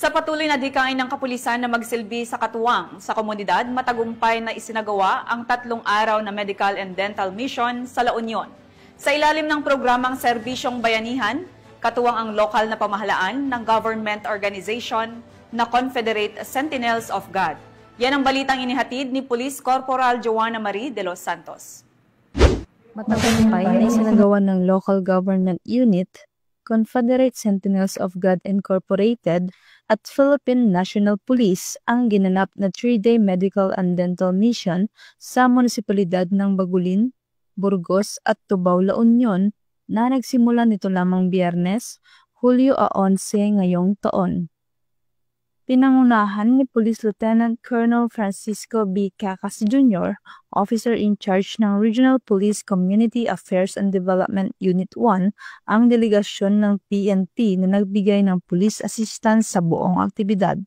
Sa patuloy na dikain ng kapulisan na magsilbi sa katuwang sa komunidad, matagumpay na isinagawa ang 3 araw na medical and dental mission sa La Union. Sa ilalim ng programang Serbisyong Bayanihan, katuwang ang lokal na pamahalaan ng government organization na Confederate Sentinels of God. Yan ang balitang inihatid ni Police Corporal Joanna Marie de los Santos. Matagumpay na isinagawa ng local government unit, Confederate Sentinels of God Incorporated at Philippine National Police ang ginanap na 3-day medical and dental mission sa munisipalidad ng Bagulin, Burgos at Tubao, La Union na nagsimula nito lamang Biyernes, Hulyo 11 ngayong taon. Pinangunahan ni Police Lieutenant Colonel Francisco B. Cacas Jr., Officer in Charge ng Regional Police Community Affairs and Development Unit 1, ang delegasyon ng PNP na nagbigay ng police assistance sa buong aktibidad.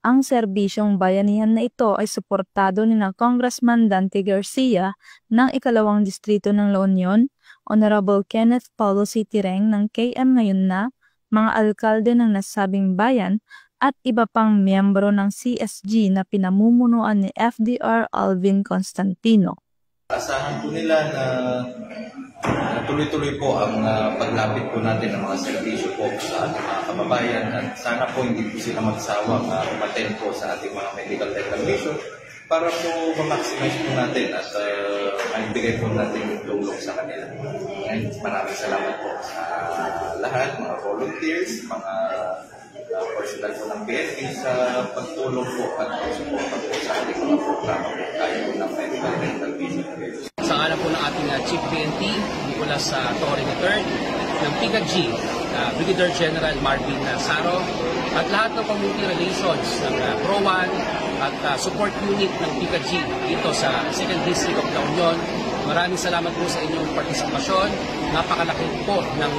Ang serbisyong bayanihan na ito ay suportado ni na Congressman Dante Garcia ng 2nd Distrito ng La Union, Honorable Kenneth Paulo C. Tireng ng KM ngayon na, mga alkalde ng nasabing bayan, at iba pang miyembro ng CSG na pinamumunuan ni FDR Alvin Constantino. Asahan po nila na tuloy-tuloy po ang paglapit po natin ng mga serbisyo po sa ating mga kababayan at sana po hindi po sila magsawang umattend po sa ating mga medical dental mission para po ma-maximize po natin at maibigay po natin yung tulong sa kanila. And maraming salamat po sa lahat, mga volunteers, mga personal po ng PNP sa pagtulong po at pagsuporta po sa ating mga programa po tayo po ng medical dental vision. Sa ngalan po ng ating Chief PNP, Nicolas Torre III, ng PICAG, Brigadier General Marvin Saro, at lahat ng community relations ng PRO1 at support unit ng PICAG dito sa 2nd District of La Union. Maraming salamat po sa inyong partisipasyon. Napakalaki po ng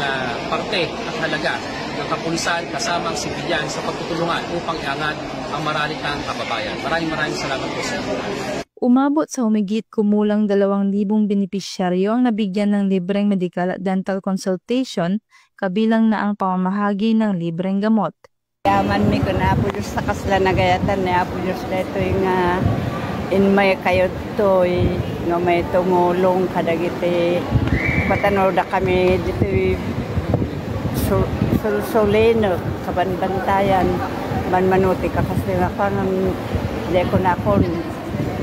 parte at halaga ng kapulisan kasamang sibilyan sa pagtutulungan upang iangat ang maralitang kababayan. Maraming salamat po sa inyo. Umabot sa humigit kumulang 2,000 benepisyaryo ang nabigyan ng libreng medical at dental consultation, kabilang na ang pamamahagi ng libreng gamot. Yaman mi ko na po sa kasla nagayatan na po na ito yung inmay kayo to nga may tumulong kadagiti patanaw da kami dito soleno kabanbantayan manmanuti ka kasi nga parang di ko na ako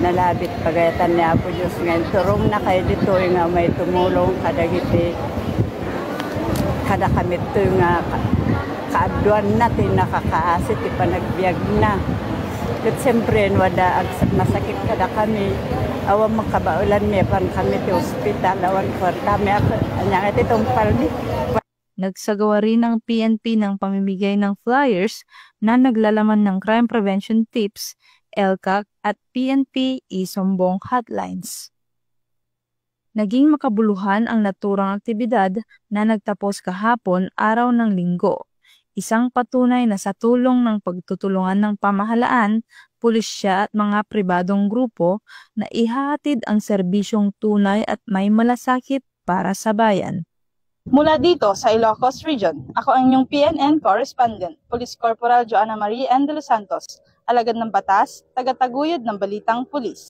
nalabit pagayatan niya po Diyos ngayon turong na kayo dito nga may tumulong kadagiti kada kami ito nga kaaduan natin nakakaasit ipanagbiag na at siyempre wada masakit kada kami awan magkabaulan may pan kami ti hospital awan kwarta may anyang itong palmi. Nagsagawa rin ang PNP ng pamimigay ng flyers na naglalaman ng crime prevention tips, LCAC at PNP Isumbong hotlines. Naging makabuluhan ang naturang aktibidad na nagtapos kahapon araw ng Linggo. Isang patunay na sa tulong ng pagtutulungan ng pamahalaan, pulisya at mga pribadong grupo na ihahatid ang serbisyong tunay at may malasakit para sa bayan. Mula dito sa Ilocos Region, ako ang inyong PNN Correspondent, Police Corporal Joanna Marie de los Santos, alagad ng batas, tagataguyod ng balitang pulis.